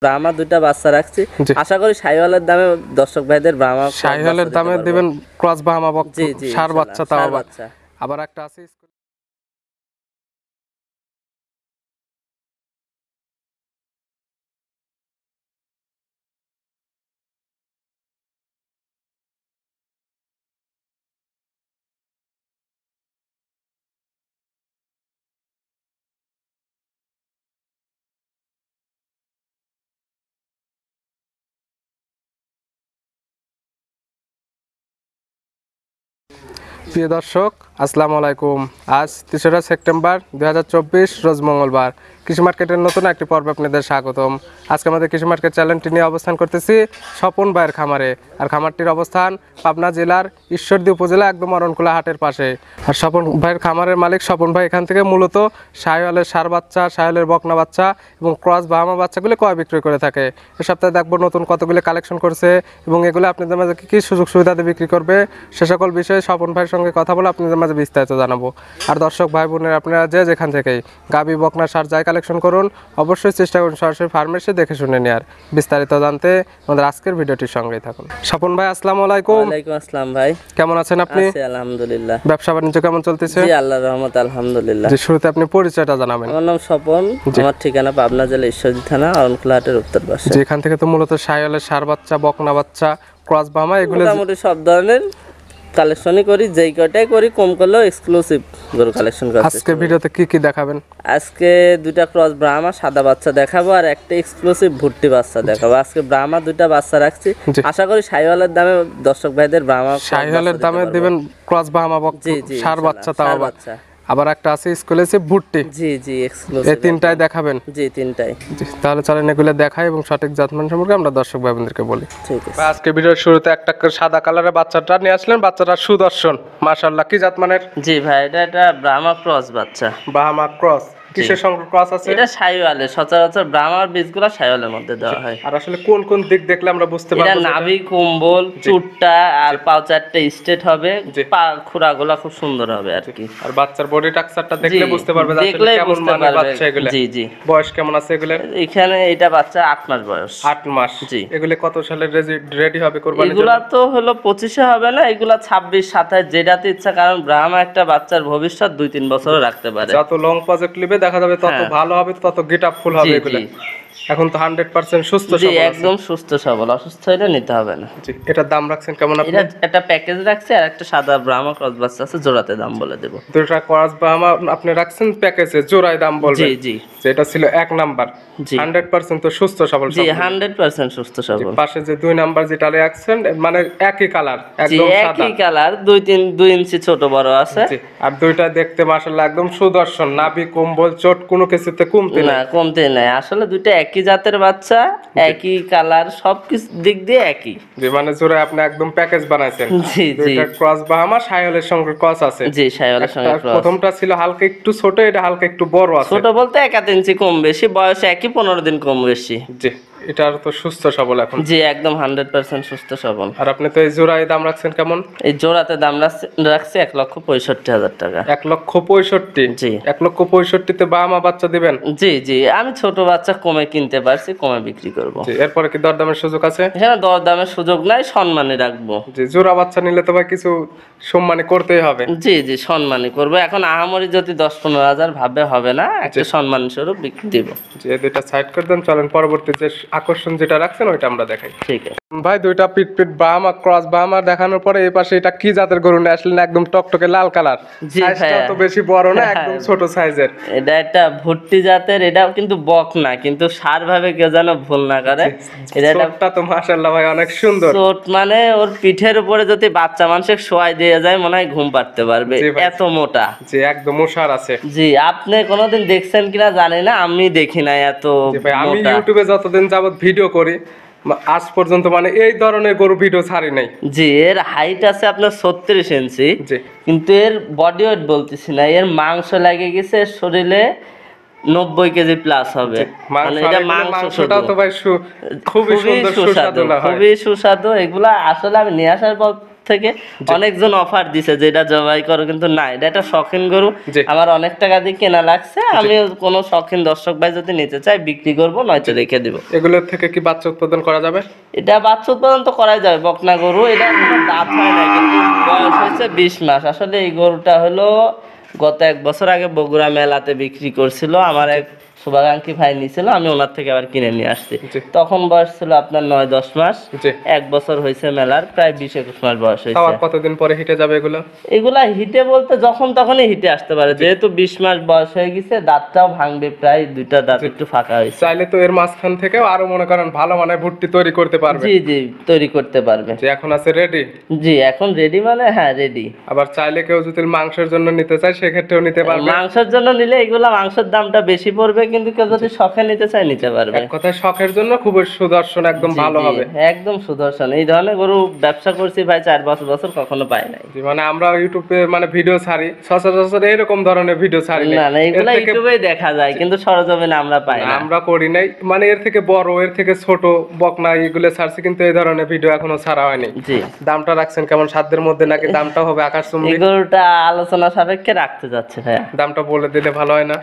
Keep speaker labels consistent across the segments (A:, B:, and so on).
A: ব্রাহ্মা দুইটা বাচ্চা রাখছি,
B: জি।
A: আশা করি শাহিওয়ালের দামে দর্শক ভাইদের ব্রাহ্মা
B: শাহিওয়ালের দামে দিবেন ক্রস ব্রাহ্মা বক
A: জি জি
B: সার বাচ্চা, তাও
A: ষাঁড়
B: আবার
A: বাচ্চা।
B: আবার একটা আছে প্রিয় দর্শক, আসসালামু আলাইকুম। আজ 3রা সেপ্টেম্বর 2024 রোজ মঙ্গলবার। কৃষি মার্কেটের নতুন একটি পর্বে আপনাদের স্বাগতম। আজকে আমাদের কৃষি মার্কেট চ্যানেলটি নিয়ে অবস্থান করতেছি স্বপন ভাইয়ের খামারে। আর খামারটির অবস্থান পাবনা জেলার ঈশ্বরদী উপজেলা, একদম অরণকুলা হাটের পাশে। আর স্বপন ভাইয়ের খামারের মালিক স্বপন ভাই এখান থেকে মূলত শাহিওয়ালের ষাঁড় বাচ্চা, শাহিওয়ালের বকনা বাচ্চা এবং ক্রস ব্রাহ্মা বাচ্চাগুলি ক্রয় বিক্রয় করে থাকে। এ সপ্তাহে দেখবো নতুন কতগুলি কালেকশন করছে এবং এগুলো আপনাদের মাঝে কী সুযোগ সুবিধাতে বিক্রি করবে, সে সকল বিষয়ে স্বপন ভাইয়ের সঙ্গে কথা বলে আপনাদের মাঝে বিস্তারিত জানাবো। আর দর্শক ভাই বোনের, আপনারা যেখান থেকেই গাবি বকনা ষাঁড় যাই কালেকশন করুন, অবশ্যই চেষ্টা করুন সরাসরি ফার্মে এসে দেখে শুনে নেওয়ার। বিস্তারিত জানতে আমাদের আজকের ভিডিওটির সঙ্গেই থাকুন। স্বপন ভাই, আসসালামু আলাইকুম।
A: ওয়ালাইকুম আসসালাম ভাই,
B: কেমন আছেন আপনি?
A: আছি আলহামদুলিল্লাহ।
B: ব্যবসা বাণিজ্য কেমন চলতেছে?
A: জি আল্লাহর রহমত আলহামদুলিল্লাহ।
B: যে শুরুতে আপনি পরিচয়টা জানাবেন।
A: আমার নাম স্বপন, আমার ঠিকানা পাবনা জেলা ঈশ্বরদী থানা, অরণকুলা হাটের উত্তর পাশে।
B: যে এখান থেকে তো মূলত শাহিওয়ালের ষাঁড় বাচ্চা, বকনা বাচ্চা, ক্রস ব্রাহ্মা এগুলো
A: মোটামুটি সব ধরনের কালেকশনই করি, যেই কয়টাই করি কম করলেও এক্সক্লুসিভ গরু কালেকশন করছি।
B: আজকে ভিডিওতে কি কি দেখাবেন?
A: আজকে দুইটা ক্রস ব্রাহ্মা সাদা বাচ্চা দেখাবো আর একটা এক্সক্লুসিভ ভুট্টি বাচ্চা দেখাবো। আজকে ব্রাহ্মা দুইটা বাচ্চা রাখছি, আশা করি শাহিওয়ালের দামে দর্শক ভাইদের ব্রাহ্মা
B: শাহিওয়ালের দামে দিবেন ক্রস ব্রাহ্মা বক ষাঁড় বাচ্চা, তাও আবার আবার একটা আছে এক্সক্লুসিভ ভুট্টি।
A: জি জি এক্সক্লুসিভ।
B: এই তিনটাই দেখাবেন?
A: জি তিনটাই।
B: তাহলে চলেন এগুলো দেখাই এবং সঠিক জাতমান সম্পর্কে আমরা দর্শক ভাই বোনদেরকে বলি।
A: ঠিক আছে।
B: আজকে ভিডিওর শুরুতে একটা সাদা কালারের বাচ্চাটা নিয়ে আসলেন, বাচ্চাটা সুদর্শন মাশাআল্লাহ। কি জাতমানের?
A: জি ভাই, এটা ব্রাহ্মা ক্রস বাচ্চা।
B: ব্রাহ্মা ক্রস কিসের সঙ্গে ক্রস আছে?
A: এটা শাহিওয়ালের, সচরাচর ব্রাহ্মার বীজগুলো শাহিওয়ালের মধ্যে দেওয়া হয়।
B: আর আসলে কোন কোন দিক দেখলে আমরা বুঝতে পারবো?
A: এটা নাভি, কম্বল, চুটটা আর পাও চারটে স্ট্রেট হবে, পা খুরাগুলা খুব সুন্দর হবে আর কি।
B: আর বাচ্চার বডি স্ট্রাকচারটা দেখলে বুঝতে পারবে যে আসলে কেমন মানের বাচ্চা এগুলা।
A: জি জি।
B: বয়স কেমন আছে এগুলার?
A: এখানে এটা বাচ্চা 8 মাস বয়স।
B: 8 মাস।
A: জি।
B: এগুলা কত সালে রেডি হবে কুরবানির জন্য?
A: এগুলা তো হলো 25-এ হবে না, এগুলা 26-27 যেটাতে ইচ্ছা, কারণ ব্রাহ্মা একটা বাচ্চার ভবিষ্যৎ 2-3 বছরও রাখতে পারে।
B: যত লং প্রজেক্ট নেবে দেখা যাবে তত ভালো হবে, তত গেট আপ ফুল হবে এগুলা। এখন তো 100% সুস্থ সবল।
A: জি একদম সুস্থ সবল, অসুস্থ হলে নিতে হবে না।
B: জি। এটার দাম রাখছেন কেমন আপনি?
A: এটা একটা প্যাকেজ রাখছে আর একটা সাদা ব্রাহ্মা ক্রস বাচ্চা আছে, জোড়াতে দাম বলে দেব।
B: দুটো ক্রস ব্রাহ্মা আপনি রাখছেন প্যাকেজে, জোড়ায় দাম বলবেন?
A: জি জি।
B: যেটা ছিল 1 নাম্বার।
A: জি
B: 100% তো সুস্থ সবল।
A: জি 100% সুস্থ সবল।
B: পাশে যে 2 নাম্বার যেটা রাখছেন মানে একই কালার, একদম সাদা।
A: একই কালার, 2 ইঞ্চি ছোট বড় আছে।
B: জি। আর দুইটা দেখতে মাশাআল্লাহ একদম সুদর্শন, নাভি, কম্বল, চোট কোনো কিছুতে কমতে
A: না, কমতে নাই। আসলে দুইটা একই জাতের বাচ্চা, একই কালার, সবকিছু দিক দিয়ে একই।
B: যে মানে জোড়া আপনি একদম প্যাকেজ বানাইছেন।
A: জি জি।
B: দুইটা ক্রস ব্রাহ্মা শাহিওয়ালের সঙ্গে ক্রস আছে।
A: জি শাহিওয়ালের সঙ্গে ক্রস।
B: প্রথমটা ছিল হালকা একটু ছোট, এটা হালকা একটু বড় আছে।
A: ছোট বলতে 1 ইঞ্চি কম বেশি, বয়স একই, 15 দিন কম বেশি।
B: জি। এটার তো সুস্থ সবল এখন?
A: জি একদম 100% সুস্থ সবল।
B: আর আপনি তো এই জোড়ায় দাম রাখছেন কেমন?
A: এই জোড়াতে দাম রাখছি 1,65,000 টাকা।
B: 1,65,000?
A: জি।
B: 1,65,000-তে ব্রাহ্মা বাচ্চা দিবেন?
A: জি জি, আমি ছোট বাচ্চা কমে কিনতে পারছি, কমে বিক্রি করব।
B: জি। এরপরে কি দরদামের সুযোগ আছে?
A: এখানে দরদামের সুযোগ নাই, সম্মানে রাখবো।
B: জি। জোড়া বাচ্চা নিলে তো ভাই কিছু সম্মানী করতেই হবে।
A: জি জি সম্মানই করবো। এখন আহামরি যদি 10-15 হাজার ভাবে হবে না, একটা সম্মান স্বরূপ বিক্রি দিব।
B: জি। এই দুইটা সাইড করে দেন, চলেন পরবর্তী যে আকর্ষণ যেটা রাখছেন ওইটা আমরা দেখাই।
A: ঠিক আছে
B: ভাই, দুইটা পিট ব্রাহ্মা ক্রস ব্রাহ্মা দেখানোর পরে এই পাশে এটা কি জাতের গরু নিয়ে আসলেন? একদম টকটকে লাল কালার।
A: জি
B: সাইজটা তো বেশি বড় না, একদম ছোট সাইজের।
A: এটা একটা ভুট্টি জাতের, এটাও কিন্তু বক না, কিন্তু সার ভাবে কেউ যেন ভুল না করে।
B: এটা তো মাশাআল্লাহ ভাই অনেক সুন্দর।
A: চোট মানে ওর পিঠের উপরে যদি বাচ্চা মানুষের শোয়াই দিয়ে যায় মনে হয় ঘুম পাড়তে পারবে, এত মোটা।
B: জি একদম ওসার আছে।
A: জি আপনি কোনোদিন দেখছেন কিনা জানি না, আমি দেখি না এত
B: ভাই। আমি ইউটিউবে যতদিন যাবত ভিডিও করি আজ পর্যন্ত মানে এই ধরনের গরু ভিডিও ছাড়ি নাই।
A: জি এর হাইট আছে আপনার 36 ইঞ্চি।
B: জি।
A: কিন্তু এর বডি ওয়েট বলতেছি না, এর মাংস লাগে গেছে শরীরে 90 কেজি প্লাস হবে। মানে এটা
B: মাংসটাও তো ভাই খুবই সুন্দর, সুস্বাদু না হয়?
A: খুবই সুস্বাদু। এগুলা আসলে আমি নিয়ে আসার পর থেকে অনেকজন অফার দিছে যে এটা জবাই করো, কিন্তু না, এটা একটা শখিন গরু।
B: জি।
A: আমার অনেক টাকা দিয়ে কেনা লাগছে, আমি কোনো শখিন দর্শক ভাই যদি নিতে চাই বিক্রি করবো, নয়তো রেখে দিব।
B: এগুলোর থেকে কি বাচ্চা উৎপাদন করা যাবে?
A: এটা বাচ্চা উৎপাদন তো করাই যাবে, বকনা গরু। এটা এখনো দাঁত হয় না, কিন্তু বয়স হয়েছে 20 মাস। আসলে এই গরুটা হলো গত 1 বছর আগে বগুড়া মেলাতে বিক্রি করছিল, আমার এক শুভাকাঙ্ক্ষী ভাই নিছিল, আমি ওনার থেকে আবার কিনে নিয়ে আসছি।
B: জি।
A: তখন বয়স ছিল আপনার 9-10 মাস।
B: জি।
A: 1 বছর হয়েছে মেলার, প্রায় 20-21 মাস বয়স
B: তাও
A: হয়েছে।
B: আর কতদিন পরে হিটে যাবে এগুলো?
A: এগুলা হিটে বলতে যখন তখনই হিটে আসতে পারে, যেহেতু 20 মাস বয়স হয়ে গেছে, দাঁতটাও ভাঙবে, প্রায় 2টা দাঁত একটু ফাঁকা হয়েছে।
B: চাইলে তো এর মাঝখান থেকেও আরো মনে করেন ভালো মানের ভুট্টি তৈরি করতে পারবে।
A: জি জি, তৈরি করতে পারবে।
B: যে এখন আছে রেডি।
A: জি, এখন রেডি মানে হ্যাঁ রেডি।
B: আবার চাইলে কেউ যদি মাংসের জন্য নিতে চায় সেক্ষেত্রেও নিতে পারবে।
A: মাংসের জন্য নিলে এগুলা মাংসের দামটা বেশি পড়বে, কিন্তু কেউ যদি শখে নিতে চায় নিতে পারবে।
B: এক কথায় শখের জন্য খুবই সুদর্শন, একদম
A: জি,
B: ভালো
A: জি,
B: হবে।
A: একদম সুদর্শন। এই ধরনের গরু ব্যবসা করছি ভাই 4-5 বছর, কখনো পাই নাই।
B: জি, মানে আমরা ইউটিউবে মানে ভিডিও ছাড়ি, সচরাচর এরকম ধরনের ভিডিও ছাড়ি
A: না না, এগুলা ইউটিউবেই দেখা যায়, কিন্তু সরজমিনে আমরা পাই না।
B: আমরা করি নাই, মানে এর থেকে বড়, এর থেকে ছোট বকনা এগুলো ছাড়ছি, কিন্তু এই ধরনের ভিডিও এখনো ছাড়া হয়নি।
A: জি।
B: দামটা রাখছেন কেমন, সাধ্যের মধ্যে নাকি দামটা হবে আকাশচুম্বী?
A: এই গরুটা আলোচনা সাপেক্ষে রাখতে যাচ্ছে ভাইয়া।
B: দামটা বলে দিলে ভালো হয় না?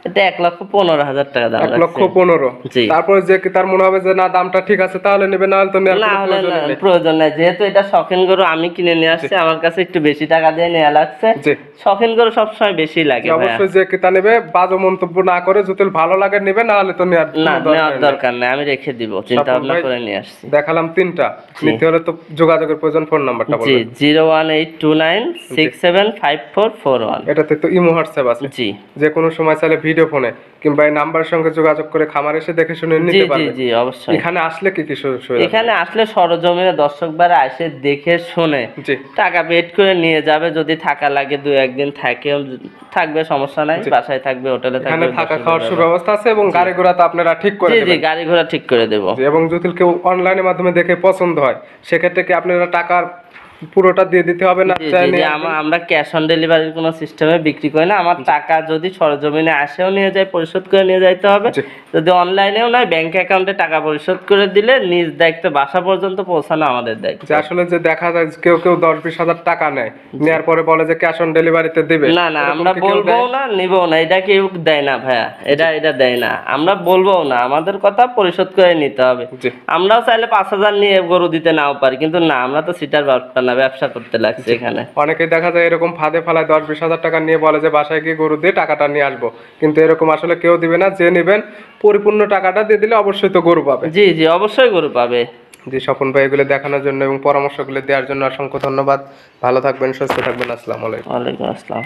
A: এটা 1,15,000 টাকা দাম রাখছে।
B: 1,15,000।
A: জি।
B: তারপরে যে কি তার মনে হবে যে না দামটা ঠিক আছে, তাহলে নেবে, না হলে তো নেওয়ার
A: না
B: কোনো
A: হলে
B: প্রয়োজন নেই।
A: প্রয়োজন নাই, যেহেতু এটা শখিন গরু, আমি কিনে নিয়ে আসছি, আমার কাছে একটু বেশি টাকা দিয়ে নেওয়া লাগছে।
B: জি।
A: শখিন গরু সবসময় বেশি লাগে ভাইয়া।
B: অবশ্যই যে কি তা নেবে বাজে মন্তব্য না করে, যদি ভালো লাগে নেবে, না হলে তো নেওয়ার
A: না,
B: কোনো
A: নেওয়ার
B: দরকার নেই।
A: দরকার নেই, আমি রেখে দিব, চিন্তা
B: স্বপন
A: ভাবনা
B: ভাই,
A: করে নিয়ে আসছি।
B: দেখালাম 3টা, নিতে হলে তো যোগাযোগের প্রয়োজন। ফোন নাম্বারটা
A: জি,
B: বলুন।
A: 01829675441।
B: এটাতে তো ইমো হোয়াটসঅ্যাপ আছে।
A: জি
B: যে কোনো সময় চাইলে ভিডিও ফোনে কিংবা এই নাম্বারের সঙ্গে যোগাযোগ করে খামার এসে দেখে শুনে
A: জি
B: নিতে
A: জি
B: পারবে।
A: জি, অবশ্যই।
B: এখানে আসলে কি কি সুবিধা?
A: এখানে আসলে সরজমিনে দর্শক বারা এসে দেখে শুনে
B: জি।
A: টাকা পেড করে নিয়ে যাবে। যদি থাকা লাগে 2-1 দিন থাকবে, সমস্যা নাই, বাসায় থাকবে, হোটেলে
B: এখানে
A: থাকবে,
B: থাকা খাওয়ার সুব্যবস্থা আছে এবং গাড়ি ঘোড়া তো আপনারা ঠিক করে
A: জি জি,
B: দেবেন।
A: গাড়ি ঘোড়া ঠিক করে দেবো।
B: জি, এবং যদি কেউ অনলাইনের মাধ্যমে দেখে পছন্দ হয় সেক্ষেত্রে কি আপনারা টাকার পুরোটা দিয়ে দিতে হবে না?
A: জি জি জি, আমরা ক্যাশ অন ডেলিভারির কোনো সিস্টেমে বিক্রি করি না। আমার টাকা যদি সরজমিনে আসেও নিয়ে যায়, পরিশোধ করে নিয়ে যাইতে হবে।
B: জি।
A: যদি অনলাইনেও নয়, ব্যাংক অ্যাকাউন্টে টাকা পরিশোধ করে দিলে নিজ দায়িত্ব, বাসা পর্যন্ত পৌঁছানো আমাদের দায়িত্ব।
B: যে আসলে যে দেখা যায় যে কেউ কেউ 10-20 হাজার টাকা নেয়, নেওয়ার পরে বলে যে ক্যাশ অন ডেলিভারিতে দিবে।
A: না না,
B: এরকম
A: আমরা
B: কি কেউ
A: বলবো
B: দেয়?
A: না, নিবো না, এটা কেউ দেয় না ভাইয়া, এটা দেয় না, আমরা বলবো না, আমাদের কথা পরিশোধ করে নিতে হবে।
B: জি।
A: আমরাও চাইলে 5,000 নিয়ে গরু দিতে নাও পারি, কিন্তু না, আমরা তো সিটার ব্যবসা না, ব্যবসা করতে লাগছে এখানে।
B: অনেকেই দেখা যায় এরকম ফাঁদে ফালায় 10-20 হাজার টাকা নিয়ে বলে যে বাসায় গিয়ে গরু দিয়ে টাকাটা নিয়ে আসবো, কিন্তু এরকম আসলে কেউ দিবে না। যে নেবেন পরিপূর্ণ টাকাটা দিয়ে দিলে অবশ্যই তো গরু পাবে।
A: জি জি, অবশ্যই গরু পাবে।
B: জি, স্বপন ভাই এগুলো দেখানোর জন্য এবং পরামর্শগুলো দেওয়ার জন্য অসংখ্য ধন্যবাদ। ভালো থাকবেন, সুস্থ থাকবেন। আসসালামু আলাইকুম।
A: ওয়ালাইকুম আসসালাম।